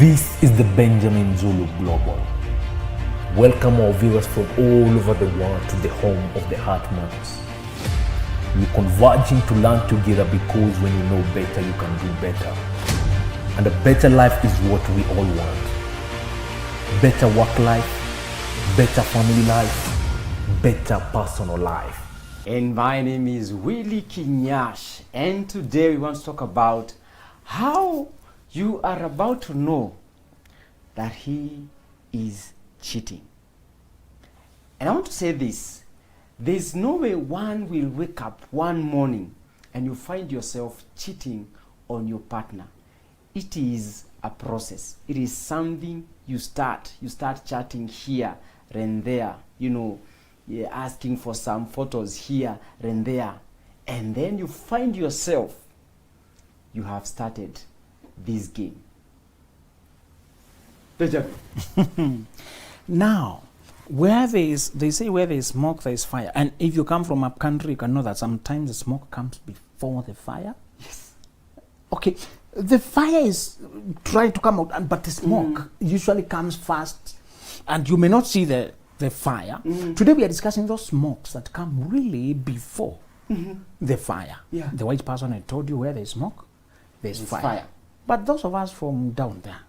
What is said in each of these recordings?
This is the Benjamin Zulu Global. Welcome our viewers from all over the world to the home of the Heart Matters. We're converging to learn together because when you know better, you can do better. And a better life is what we all want. Better work life, better family life, better personal life. And my name is Willie Kinyash, and today we want to talk about how you are about to know that he is cheating. And I want to say this, there's no way one will wake up one morning and you find yourself cheating on your partner. It is a process. It is something you start chatting here and there, you're asking for some photos here and there, and then you find yourself, you have started this game. Now, they say where there is smoke, there is fire. And if you come from a country, you can know that sometimes the smoke comes before the fire. Yes. Okay, the fire is trying to come out, but the smoke usually comes first, and you may not see the fire. Today we are discussing those smokes that come really before the fire. Yeah. The white person had told you where there is smoke, there is fire. But those of us from down there,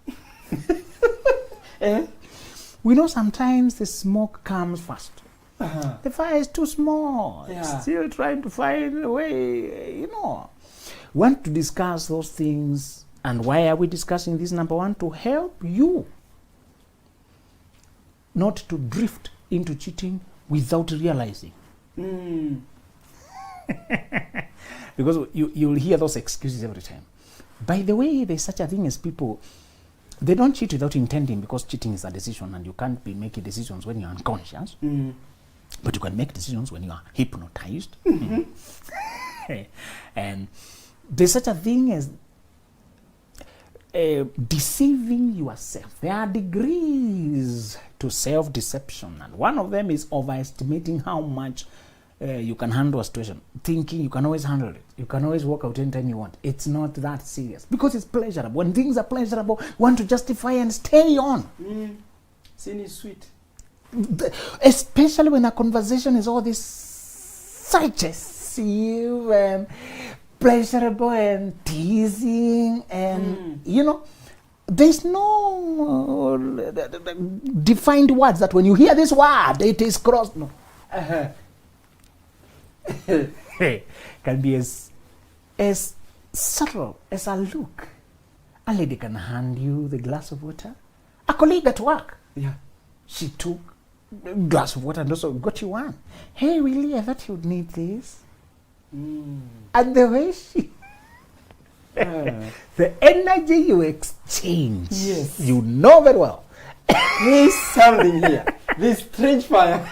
we know sometimes the smoke comes first. The fire is too small. Yeah. It's still trying to find a way, Want to discuss those things. And why are we discussing this? Number one, to help you not to drift into cheating without realizing. Because you'll hear those excuses every time. By the way, there's such a thing as people, they don't cheat without intending, because cheating is a decision and you can't be making decisions when you're unconscious. But you can make decisions when you are hypnotized. And there's such a thing as deceiving yourself. There are degrees to self-deception, and one of them is overestimating how much you can handle a situation, thinking you can always handle it. You can always walk out anytime you want. It's not that serious because it's pleasurable. When things are pleasurable, you want to justify and stay on. Sin is sweet. Especially when a conversation is all this suggestive and pleasurable and teasing and, there's no defined words that when you hear this word, it is crossed. No. Can be as subtle as a look. A lady can hand you the glass of water. A colleague at work, she took a glass of water and also got you one. Hey, Willie, I thought you'd need this. And the way she... the energy you exchange, Yes. you know very well. There's something here. This strange fire.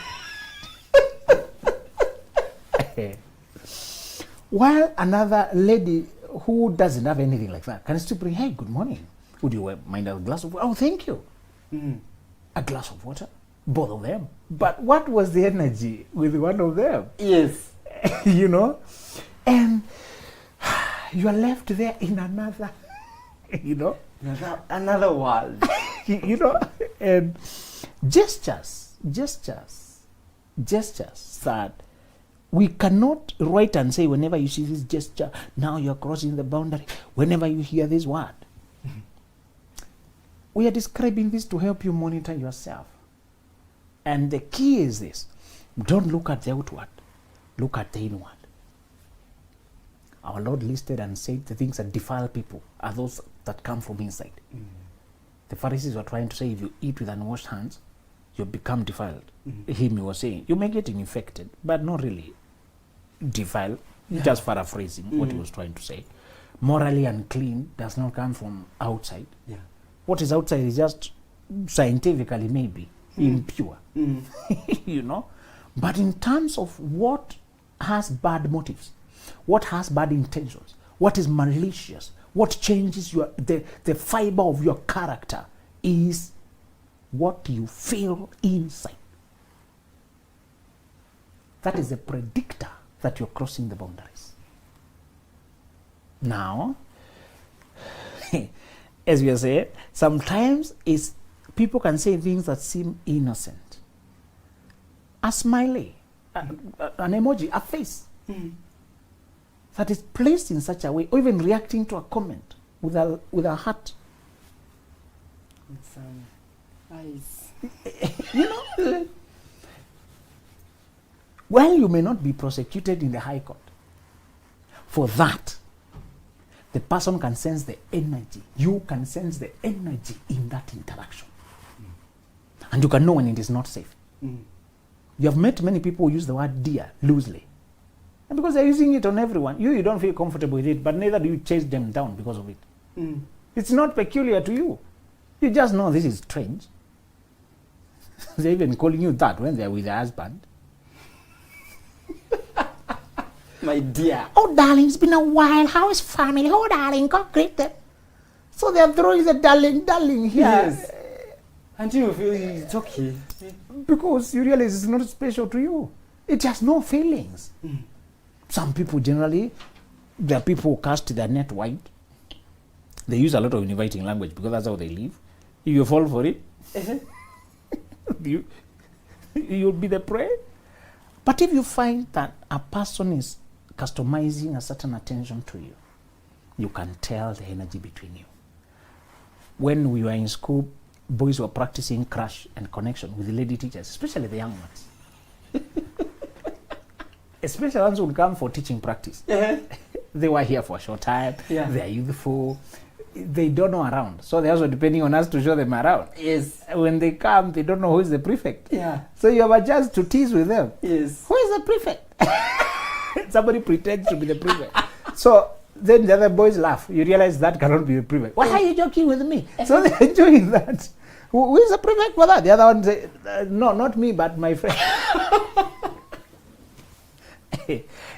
While another lady who doesn't have anything like that can still bring, hey, good morning. Would you mind a glass of water? Oh, thank you. A glass of water? Both of them. But what was the energy with one of them? Yes. And you are left there in another, Another world. and gestures that we cannot write and say, whenever you see this gesture, now you're crossing the boundary. Whenever you hear this word, we are describing this to help you monitor yourself. And the key is this: don't look at the outward, look at the inward. Our Lord listed and said the things that defile people are those that come from inside. The Pharisees were trying to say, if you eat with unwashed hands, you become defiled. He was saying, you may get infected, but not really defiled. Just paraphrasing what he was trying to say. Morally unclean does not come from outside. What is outside is just scientifically maybe impure. But in terms of what has bad motives, what has bad intentions, what is malicious, what changes the fiber of your character is what you feel inside. That is a predictor that you're crossing the boundaries. Now, as we are saying, sometimes is people can say things that seem innocent. A smiley, an emoji, a face that is placed in such a way, or even reacting to a comment with a heart. With some eyes. You know, while you may not be prosecuted in the High Court for that, the person can sense the energy. You can sense the energy in that interaction. And you can know when it is not safe. You have met many people who use the word dear loosely. And because they're using it on everyone, you don't feel comfortable with it, but neither do you chase them down because of it. It's not peculiar to you. You just know this is strange. They're even calling you that when they're with their husband. My dear. Oh, darling, it's been a while. How is family? Oh, darling, go greet them. So they're throwing the darling here. Yes. And you feel it's okay. Because you realize it's not special to you. It has no feelings. Some people generally, there are people who cast their net wide. They use a lot of inviting language because that's how they live. If you fall for it, you'll be the prey. But if you find that a person is customizing a certain attention to you, you can tell the energy between you. When we were in school, boys were practicing crush and connection with the lady teachers, especially the young ones. Especially ones who would come for teaching practice. They were here for a short time. They are youthful. They don't know around. So they're also depending on us to show them around. Yes. When they come, they don't know who is the prefect. Yeah. So you have a chance to tease with them. Yes. Who is the prefect? Somebody pretends to be the prefect. So then the other boys laugh. You realize that cannot be the prefect. Why are you joking with me? So they're enjoying that. Who is the prefect for that? The other one say, no, not me, but my friend.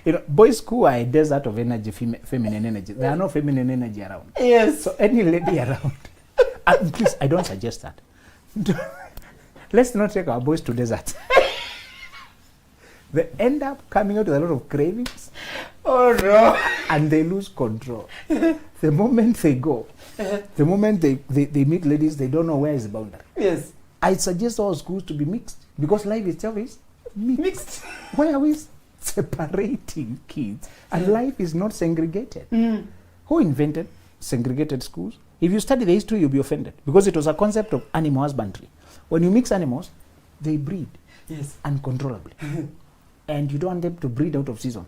You know, boys' school are a desert of energy, feminine energy. There are no feminine energy around. Yes. So any lady around, and please, I don't suggest that. Let's not take our boys to desert. They end up coming out with a lot of cravings. Oh no. And they lose control. The moment they go, the moment they meet ladies, they don't know where is the boundary. Yes. I suggest all schools to be mixed because life itself is mixed. Why are we separating kids? And life is not segregated. Who invented segregated schools? If you study the history, you'll be offended because it was a concept of animal husbandry. When you mix animals, they breed uncontrollably. And you don't want them to breed out of season.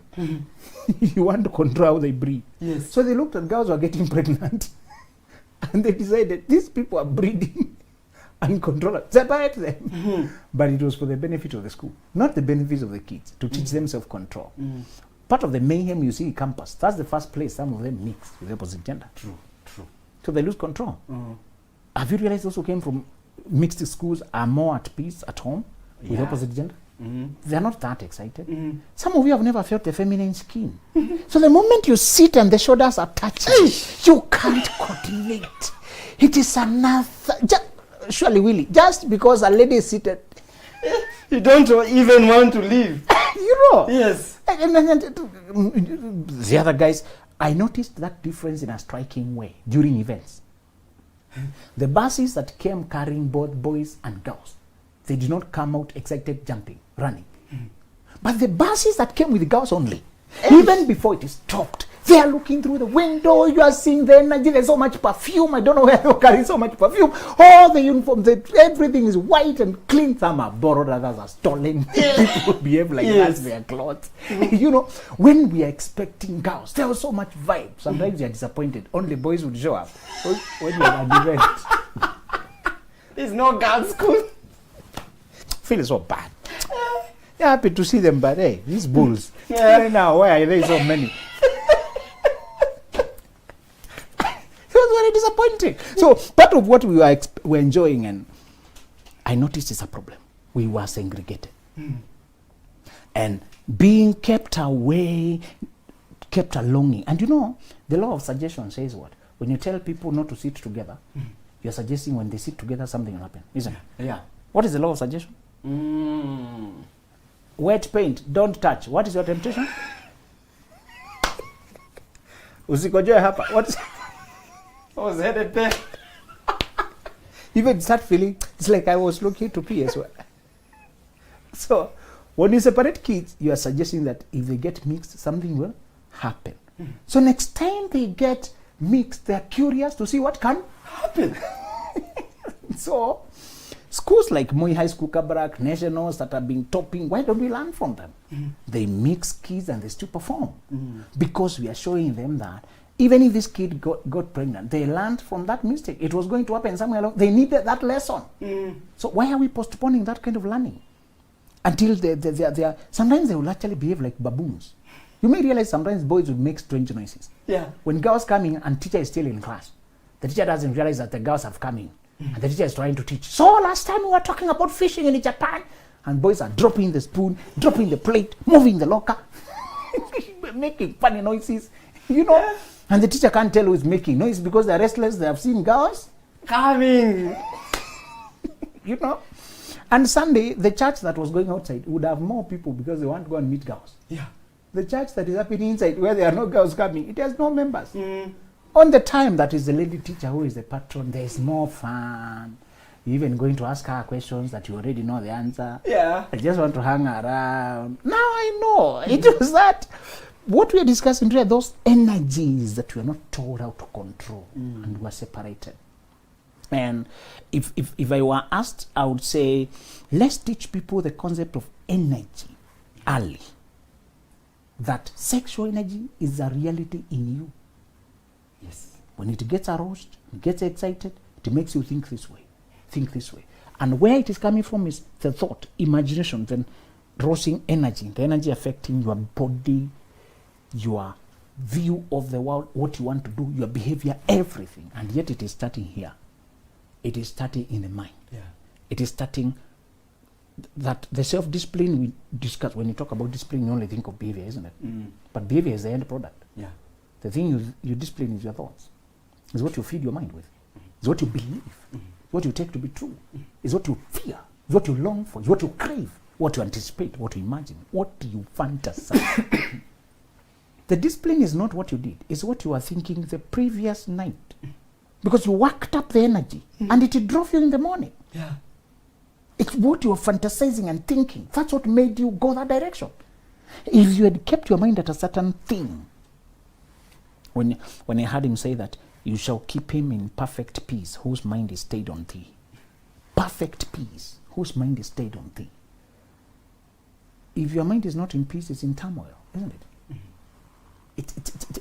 You want to control how they breed. Yes. So they looked at girls who are getting pregnant and they decided these people are breeding uncontrollably. Separate them. But it was for the benefit of the school, not the benefit of the kids, to teach them self-control. Part of the mayhem you see in campus, that's the first place some of them mix with the opposite gender. True. So they lose control. Have you realized those who came from mixed schools are more at peace at home with opposite gender? They're not that excited. Some of you have never felt the feminine skin. So the moment you sit and the shoulders are touching, you can't coordinate. It is another. Surely, Willie, just because a lady is seated, you don't even want to leave. You know. Yes. And the other guys, I noticed that difference in a striking way during events. The buses that came carrying both boys and girls, they did not come out excited, jumping, running. But the buses that came with girls only, even before it stopped, they are looking through the window, you are seeing the energy, there's so much perfume, I don't know where they carry so much perfume. All the uniforms, everything is white and clean. Some are borrowed, others are stolen. People behave like that's their clothes. You know, when we are expecting girls, there was so much vibe. Sometimes you are disappointed. Only boys would show up when you are at an event. There's no girls' school. Feel so bad. You're happy to see them, but hey, these bulls. Right now, why are they so many? It was very disappointing. So part of what we were enjoying, and I noticed is a problem. We were segregated. And being kept away, kept a longing. And you know, the law of suggestion says what? When you tell people not to sit together, you're suggesting when they sit together, something will happen, isn't it? Yeah. What is the law of suggestion? Wet paint, don't touch. What is your temptation? Usikojoe hapa. What is I was headed there. even start feeling, it's like I was looking to pee as well. So when you separate kids, you are suggesting that if they get mixed, something will happen. So next time they get mixed, they are curious to see what can happen. So schools like Moi High School, Kabarak, Nationals that have been topping, why don't we learn from them? They mix kids and they still perform. Because we are showing them that even if this kid got pregnant, they learned from that mistake. It was going to happen somewhere along. They needed that lesson. So why are we postponing that kind of learning? Until they are, sometimes they will actually behave like baboons. You may realize sometimes boys will make strange noises. Yeah. When girls come in and teacher is still in class, the teacher doesn't realize that the girls have come in. And the teacher is trying to teach. So last time we were talking about fishing in Japan, and boys are dropping the spoon, dropping the plate, moving the locker, making funny noises, you know. Yeah. And the teacher can't tell who is making noise because they're restless. They have seen girls coming, you know. And Sunday, the church that was going outside would have more people because they want to go and meet girls. Yeah. The church that is happening inside, where there are no girls coming, it has no members. On the time that is the lady teacher who is the patron, there is more fun. You're even going to ask her questions that you already know the answer. Yeah. I just want to hang around. Now I know. It was that. What we are discussing today are those energies that we are not told how to control and we are separated. And if I were asked, I would say, let's teach people the concept of energy early. That sexual energy is a reality in you. Yes. When it gets aroused, it gets excited, it makes you think this way. Think this way. And where it is coming from is the thought, imagination, then rousing energy, the energy affecting your body, your view of the world, what you want to do, your behavior, everything. And yet it is starting here. It is starting in the mind. Yeah. It is starting that the self-discipline we discuss. When you talk about discipline, you only think of behavior, isn't it? But behavior is the end product. Yeah. The thing you discipline is your thoughts. It's what you feed your mind with. It's what you believe. It's what you take to be true. It's what you fear. It's what you long for. It's what you crave. What you anticipate. What you imagine. What you fantasize. The discipline is not what you did. It's what you were thinking the previous night. Because you worked up the energy and it drove you in the morning. Yeah. It's what you were fantasizing and thinking. That's what made you go that direction. If you had kept your mind at a certain thing, when I heard him say that, you shall keep him in perfect peace, whose mind is stayed on thee. Perfect peace, whose mind is stayed on thee. If your mind is not in peace, it's in turmoil, isn't it?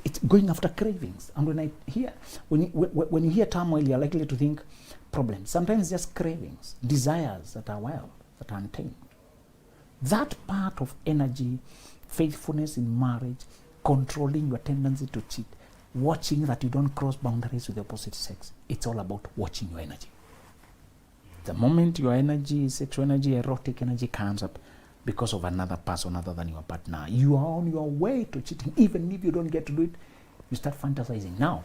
It's going after cravings. And when you hear turmoil, you're likely to think problems. Sometimes just cravings, desires that are wild, that are untamed. That part of energy, faithfulness in marriage, controlling your tendency to cheat, watching that you don't cross boundaries with the opposite sex. It's all about watching your energy. The moment your energy, sexual energy, erotic energy comes up because of another person other than your partner, you are on your way to cheating. Even if you don't get to do it, you start fantasizing. Now,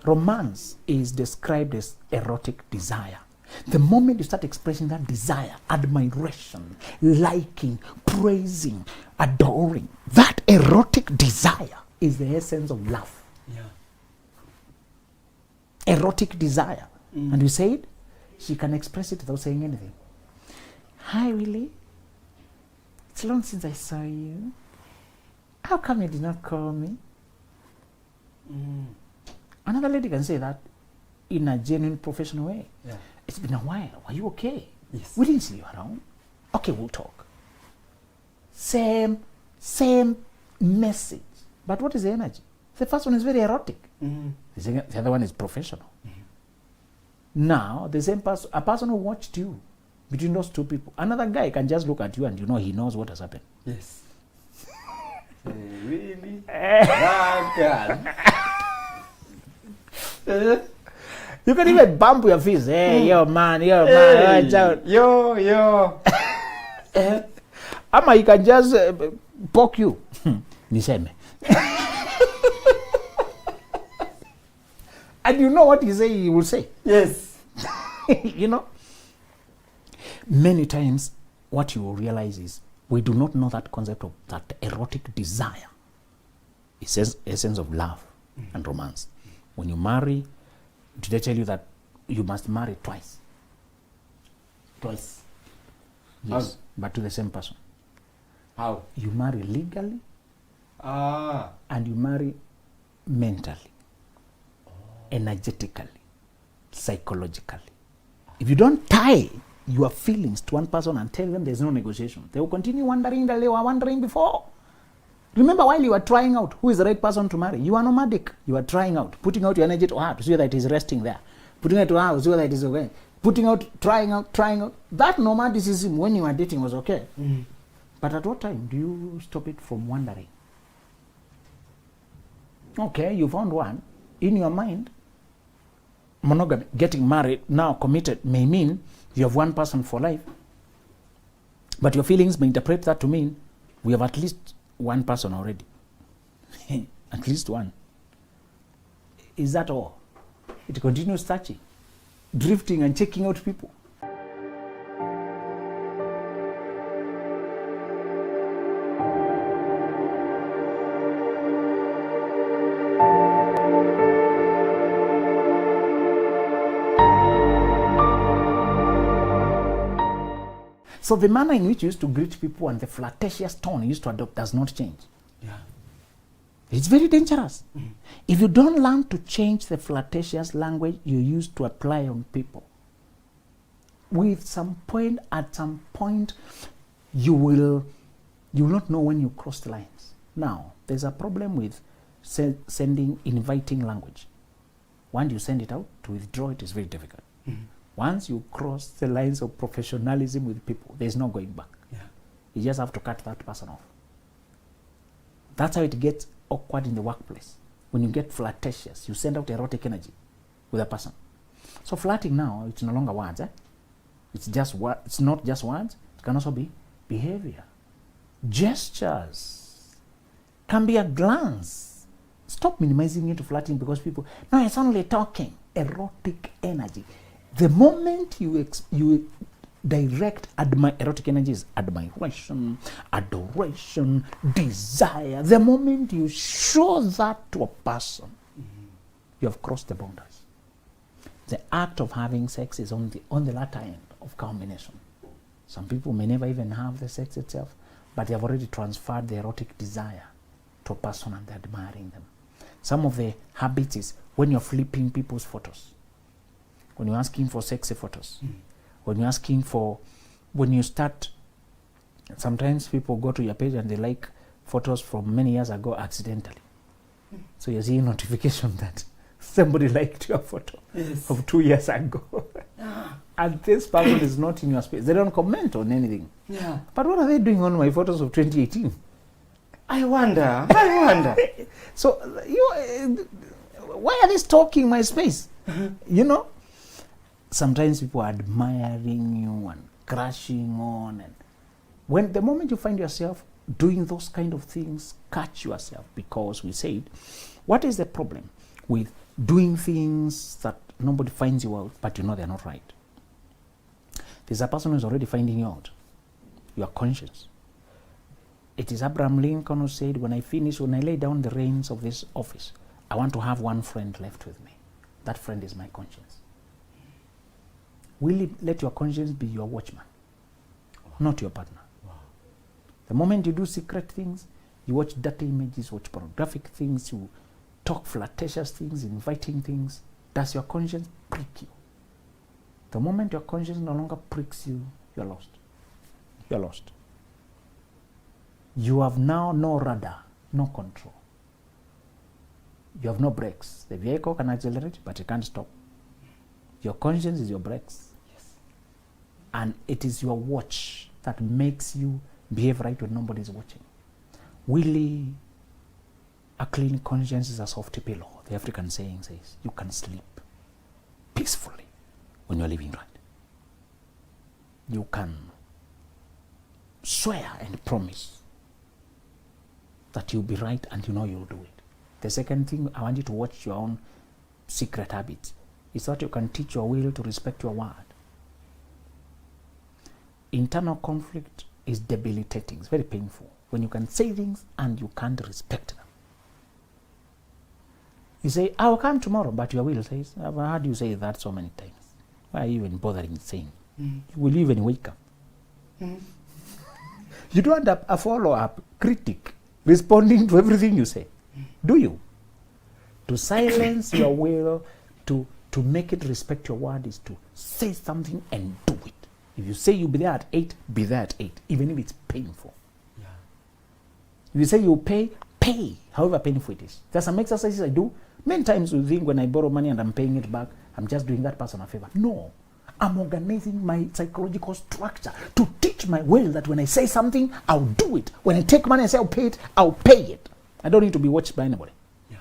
romance is described as erotic desire. The moment you start expressing that desire, admiration, liking, praising, adoring, that erotic desire is the essence of love. Yeah. Erotic desire. And you say it, she can express it without saying anything. Hi, Willie. It's long since I saw you. How come you did not call me? Another lady can say that in a genuine professional way. Yeah. It's been a while. Are you okay? Yes. We didn't see you around. Okay, we'll talk. Same message. But what is the energy? The first one is very erotic. The other one is professional. Now, the same person, a person who watched you, between those two people, another guy can just look at you and you know he knows what has happened. Yes. Really? That girl. You can even bump your fist. Hey, yo, man, watch out. Yo. Ama, you can just poke you. Niseme. And you know what he will say. Yes. You know? Many times, what you will realize is we do not know that concept of that erotic desire. It says essence of love and romance. When you marry, did they tell you that you must marry twice? Twice. Yes, but to the same person. How? You marry legally and you marry mentally, energetically, psychologically. If you don't tie your feelings to one person and tell them there's no negotiation, they will continue wondering that they were wondering before. Remember, while you are trying out who is the right person to marry, you are nomadic. You are trying out, putting out your energy to her to see that it is resting there. Putting it to her to see that it is okay. Putting out, trying out. That nomadicism when you are dating was okay. Mm. But at what time do you stop it from wandering? Okay, you found one. In your mind, monogamy, getting married, now committed, may mean you have one person for life. But your feelings may interpret that to mean we have at least one person already. At least one. Is that all? It continues searching, drifting and checking out people. So the manner in which you used to greet people and the flirtatious tone you used to adopt does not change. Yeah. It's very dangerous. If you don't learn to change the flirtatious language you used to apply on people, at some point, you will not know when you cross the lines. Now, there's a problem with sending inviting language. Once you send it out, to withdraw it is very difficult. Mm-hmm. Once you cross the lines of professionalism with people, there's no going back. Yeah. You just have to cut that person off. That's how it gets awkward in the workplace. When you get flirtatious, you send out erotic energy with a person. So flirting now, it's no longer words. It's not just words. It can also be behavior. Gestures. Can be a glance. Stop minimizing it to flirting because people, no, it's only talking. Erotic energy. The moment you direct erotic energy is admiration, adoration, desire. The moment you show that to a person, you have crossed the boundaries. The act of having sex is on the latter end of culmination. Some people may never even have the sex itself, but they have already transferred the erotic desire to a person and they're admiring them. Some of the habits is when you're flipping people's photos, when you're asking for sexy photos, when you start, sometimes people go to your page and they like photos from many years ago accidentally. So you're seeing notification that somebody liked your photo of 2 years ago. And this person is not in your space. They don't comment on anything. Yeah. But what are they doing on my photos of 2018? I wonder. So, why are they stalking my space? You know? Sometimes people are admiring you and crashing on. And when the moment you find yourself doing those kind of things, catch yourself, because we said, what is the problem with doing things that nobody finds you out, but you know they're not right? There's a person who's already finding you out. Your conscience. It is Abraham Lincoln who said, when I lay down the reins of this office, I want to have one friend left with me. That friend is my conscience. Will you let your conscience be your watchman, not your partner? Wow. The moment you do secret things, you watch dirty images, watch pornographic things, you talk flirtatious things, inviting things, does your conscience prick you? The moment your conscience no longer pricks you, you're lost. You're lost. You have now no radar, no control. You have no brakes. The vehicle can accelerate, but it can't stop. Your conscience is your brakes. Yes. And it is your watch that makes you behave right when nobody is watching. Really, a clean conscience is a soft pillow. The African saying says, you can sleep peacefully when you're living right. You can swear and promise that you'll be right and you know you'll do it. The second thing, I want you to watch your own secret habits. Is that you can teach your will to respect your word. Internal conflict is debilitating. It's very painful when you can say things and you can't respect them. You say, I will come tomorrow, but your will says, I've heard you say that so many times. Why are you even bothering saying? will you even wake up? You don't have a follow-up critic responding to everything you say, do you? To silence your will, to make it respect your word is to say something and do it. If you say you'll be there at 8, be there at 8, even if it's painful. Yeah. If you say you'll pay, however painful it is. There's some exercises I do. Many times you think when I borrow money and I'm paying it back, I'm just doing that person a favor. No. I'm organizing my psychological structure to teach my will that when I say something, I'll do it. When I take money and say I'll pay it, I'll pay it. I don't need to be watched by anybody. Yeah.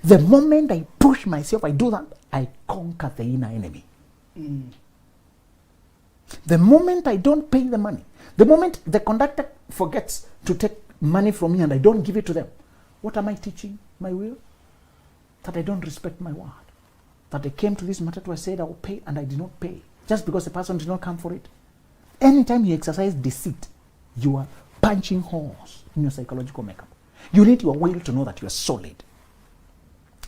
The moment I push myself, I do that, I conquer the inner enemy. The moment I don't pay the money, the moment the conductor forgets to take money from me and I don't give it to them, what am I teaching my will? That I don't respect my word. That I came to this matter to I said I will pay and I did not pay. Just because the person did not come for it. Anytime you exercise deceit, you are punching holes in your psychological makeup. You need your will to know that you are solid.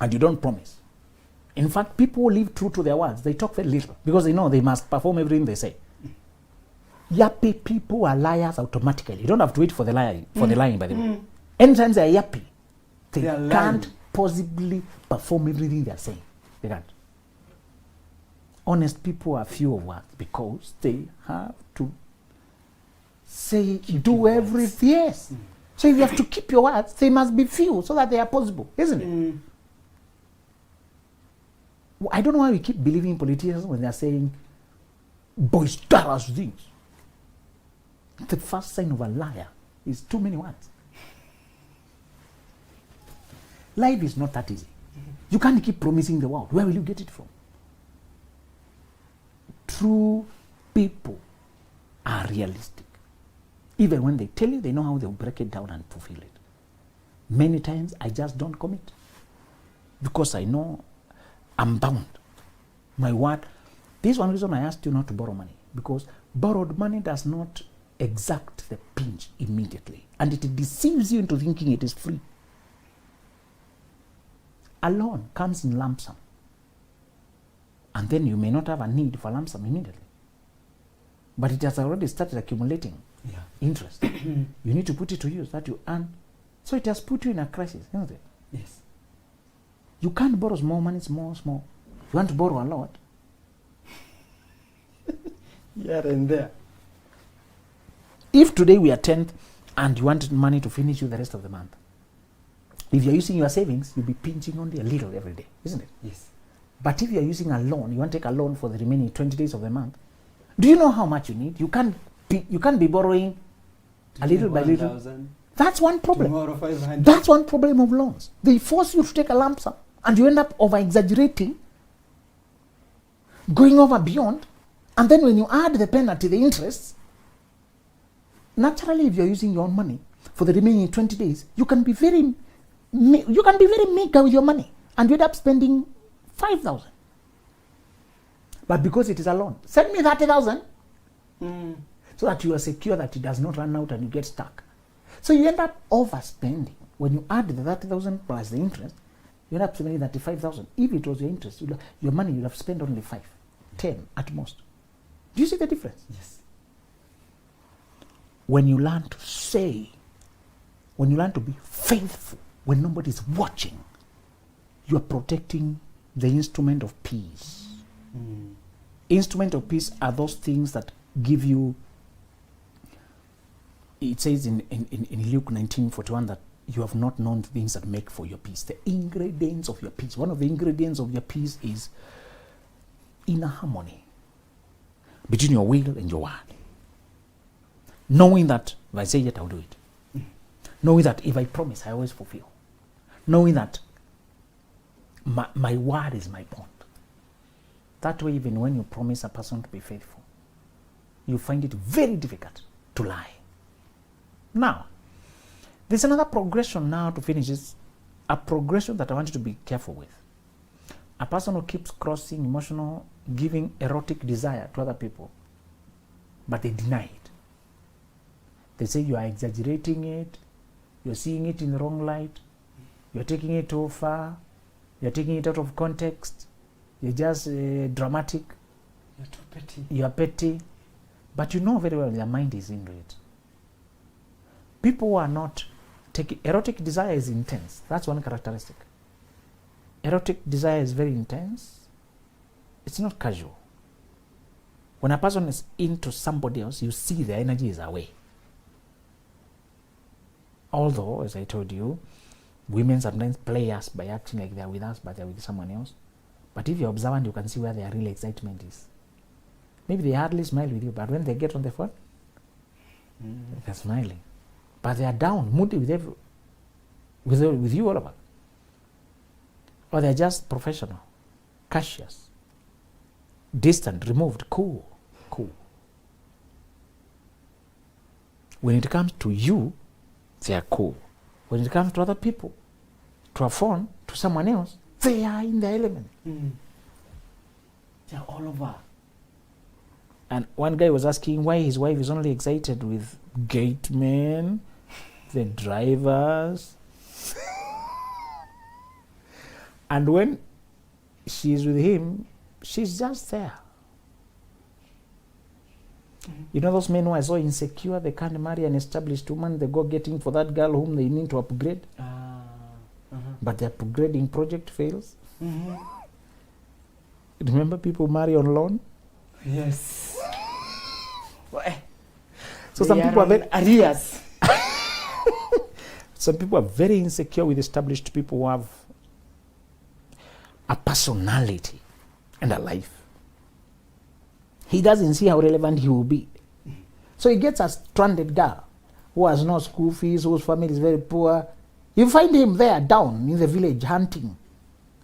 And you don't promise. In fact, people who live true to their words, they talk very little because they know they must perform everything they say. Yappy people are liars automatically. You don't have to wait for the lying, by the way. Anytime they are yappy, they can't possibly perform everything they are saying. They can't. Honest people are few of words because they have to say, do everything. Yes. So if you have to keep your words, they must be few so that they are possible, isn't it? I don't know why we keep believing politicians when they are saying boisterous things. The first sign of a liar is too many words. Life is not that easy. You can't keep promising the world. Where will you get it from? True people are realistic. Even when they tell you, they know how they'll break it down and fulfill it. Many times I just don't commit because I know I'm bound. My word. This is one reason I asked you not to borrow money, because borrowed money does not exact the pinch immediately, and it deceives you into thinking it is free. A loan comes in lump sum, and then you may not have a need for lump sum immediately, but it has already started accumulating interest. You need to put it to use that you earn, so it has put you in a crisis, isn't it? Yes. You can't borrow small money, small. You want to borrow a lot. Here and there. If today we are 10th and you want money to finish you the rest of the month, if you're using your savings, you'll be pinching only a little every day, isn't it? Yes. But if you're using a loan, you want to take a loan for the remaining 20 days of the month, do you know how much you need? You can't be borrowing a little by little. 1,000. That's one problem. Tomorrow 500. That's one problem of loans. They force you to take a lump sum and you end up over-exaggerating, going over beyond, and then when you add the penalty, the interest, naturally if you're using your own money for the remaining 20 days, you can be very meager with your money and you end up spending 5,000. But because it is a loan, send me 30,000 so that you are secure that it does not run out and you get stuck. So you end up overspending. When you add the 30,000 plus the interest, you end up spending 35,000. If it was your interest, your money you'd have spent only 5, 10 at most. Do you see the difference? Yes. When you learn to say, when you learn to be faithful, when nobody's watching, you are protecting the instrument of peace. Instrument of peace are those things that give you, it says in Luke 19:41 that you have not known the things that make for your peace. The ingredients of your peace. One of the ingredients of your peace is inner harmony between your will and your word. Knowing that if I say it, I'll do it. Knowing that if I promise, I always fulfill. Knowing that my word is my bond. That way, even when you promise a person to be faithful, you find it very difficult to lie. Now, there's another progression now to finish this. A progression that I want you to be careful with. A person who keeps crossing emotional, giving erotic desire to other people, but they deny it. They say you are exaggerating it, you're seeing it in the wrong light, you're taking it too far, you're taking it out of context, you're just dramatic. You're too petty. petty. You are petty, but you know very well their mind is into it. People who are not taking erotic desire is intense. That's one characteristic. Erotic desire is very intense. It's not casual. When a person is into somebody else, you see their energy is away. Although, as I told you, women sometimes play us by acting like they're with us, but they're with someone else. But if you're observant, you can see where their real excitement is. Maybe they hardly smile with you, but when they get on the phone, they're smiling. But they are down, moody with you all over. Or they're just professional, cautious, distant, removed, cool. When it comes to you, they are cool. When it comes to other people, to a phone, to someone else, they are in the element. They're all over. And one guy was asking why his wife is only excited with gate men, the drivers. And when she's with him, she's just there. You know those men who are so insecure, they can't marry an established woman, they go getting for that girl whom they need to upgrade. But the upgrading project fails. Remember people marry on loan? Yes. So some people are very arrears. Some people are very insecure with established people who have a personality and a life. He doesn't see how relevant he will be. So he gets a stranded girl who has no school fees, whose family is very poor. You find him there down in the village hunting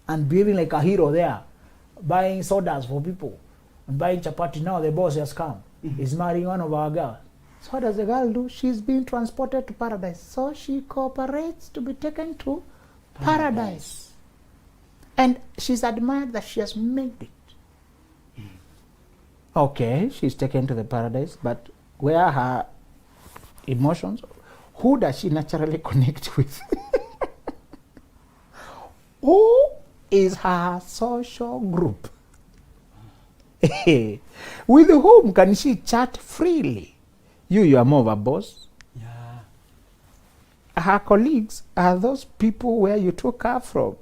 and behaving like a hero there, buying sodas for people and buying chapati. Now the boss has come. He's marrying one of our girls. So what does the girl do? She's being transported to paradise. So she cooperates to be taken to paradise. And she's admired that she has made it. Okay, she's taken to the paradise, but where are her emotions? Who does she naturally connect with? Who is her social group? With whom can she chat freely? You are more of a boss. Yeah. Her colleagues are those people where you took her from.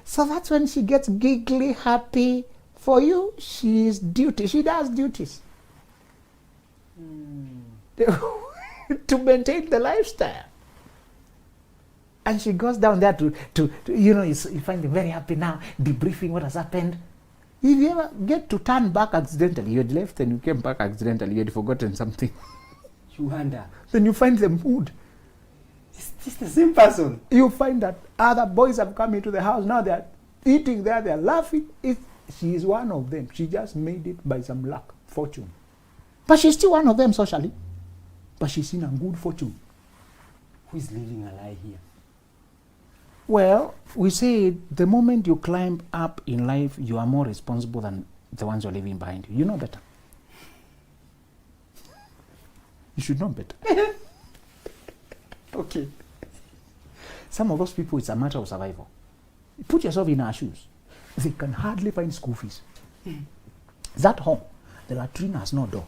So that's when she gets giggly, happy. For you, she is duty. She does duties to maintain the lifestyle. And she goes down there to you find them very happy now, debriefing what has happened. If you ever get to turn back accidentally, you had left and you came back accidentally, you had forgotten something. You wonder. Then you find the mood. Is this the same person? You find that other boys have come into the house. Now they're eating there, they're laughing. She is one of them. She just made it by some luck, fortune. But she's still one of them socially. But she's in a good fortune. Who is living a lie here? Well, we say the moment you climb up in life, you are more responsible than the ones you're leaving behind you. You know better. You should know better. Okay. Some of those people, it's a matter of survival. Put yourself in our shoes. They can hardly find school fees. That home, the latrine has no door.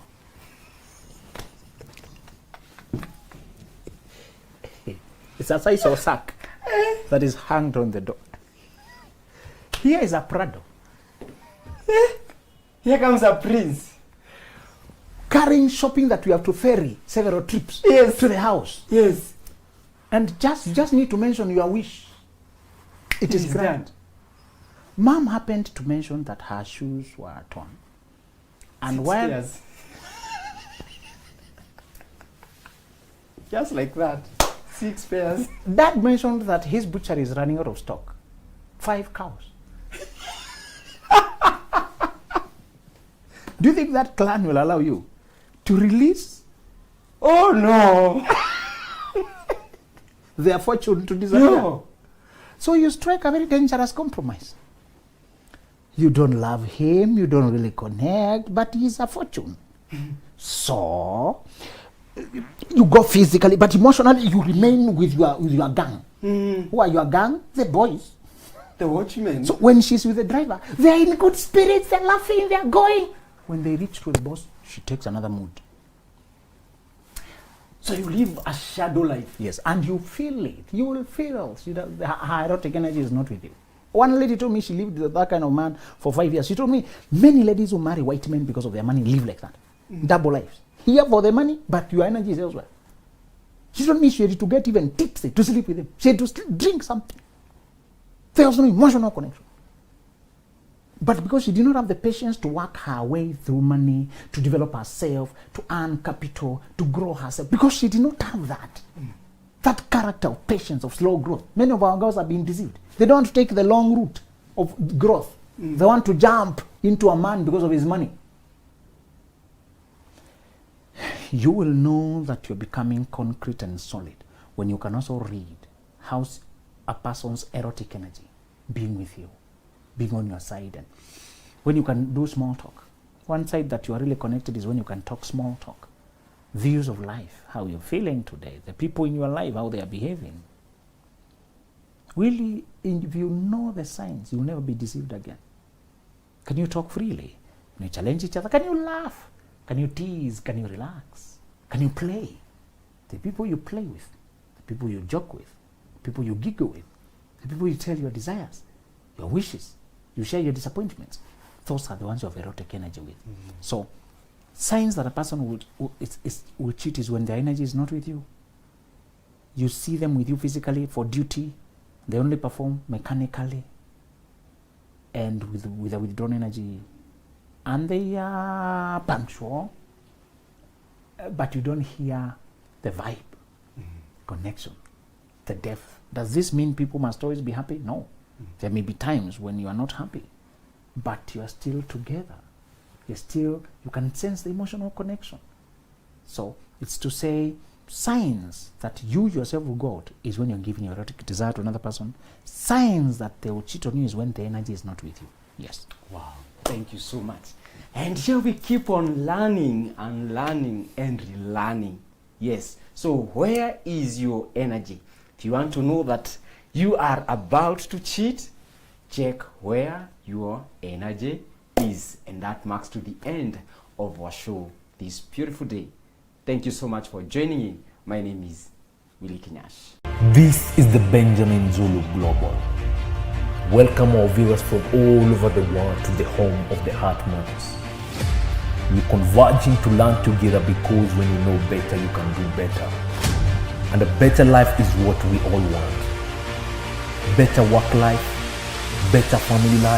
It's a size of sack that is hanged on the door. Here is a Prado. Here comes a prince. Carrying shopping that we have to ferry several trips to the house. Yes. And just need to mention your wish. It is grand. That. Mom happened to mention that her shoes were torn. And 6 while pairs. Just like that. 6 pairs. Dad mentioned that his butchery is running out of stock. 5 cows. Do you think that clan will allow you to release Oh no! their fortune to disappear? No. So you strike a very dangerous compromise. You don't love him, you don't really connect, but he's a fortune. So you go physically, but emotionally you remain with your gang. Who are your gang? The boys. The watchmen. So when she's with the driver, they're in good spirits, they're laughing, they're going. When they reach to the boss, she takes another mood. So you live a shadow life. Yes, and you feel it. You will feel her erotic energy is not with you. One lady told me she lived with that kind of man for 5 years. She told me many ladies who marry white men because of their money live like that. Double lives. Here for the money, but your energy is elsewhere. She told me she had to get even tipsy to sleep with him. She had to drink something. There was no emotional connection. But because she did not have the patience to work her way through money, to develop herself, to earn capital, to grow herself, because she did not have that. That character of patience, of slow growth. Many of our girls are being deceived. They don't want to take the long route of growth. They want to jump into a man because of his money. You will know that you're becoming concrete and solid when you can also read how's a person's erotic energy being with you, being on your side, and when you can do small talk. One side that you are really connected is when you can talk small talk. Views of life, how you're feeling today, the people in your life, how they are behaving. Really, if you know the signs, you'll never be deceived again. Can you talk freely? Can you challenge each other? Can you laugh? Can you tease? Can you relax? Can you play? The people you play with, the people you joke with, the people you giggle with, the people you tell your desires, your wishes, you share your disappointments, those are the ones you have erotic energy with. So, signs that a person will cheat is when their energy is not with you. You see them with you physically for duty. They only perform mechanically and with a withdrawn energy. And they are punctual, but you don't hear the vibe, connection, the depth. Does this mean people must always be happy? No. There may be times when you are not happy, but you are still together. You can sense the emotional connection. So it's to say signs that you yourself will go out is when you're giving your erotic desire to another person. Signs that they will cheat on you is when the energy is not with you. Yes. Wow. Thank you so much. And here we keep on learning and learning and relearning. Yes. So where is your energy? If you want to know that you are about to cheat, check where your energy is. And that marks to the end of our show this beautiful day. Thank you so much for joining in. My name is Willie Kinyash. This is the Benjamin Zulu Global. Welcome our viewers from all over the world to the home of the Heartmans. We're converging to learn together because when you know better, you can do better. And a better life is what we all want. Better work life, better family life,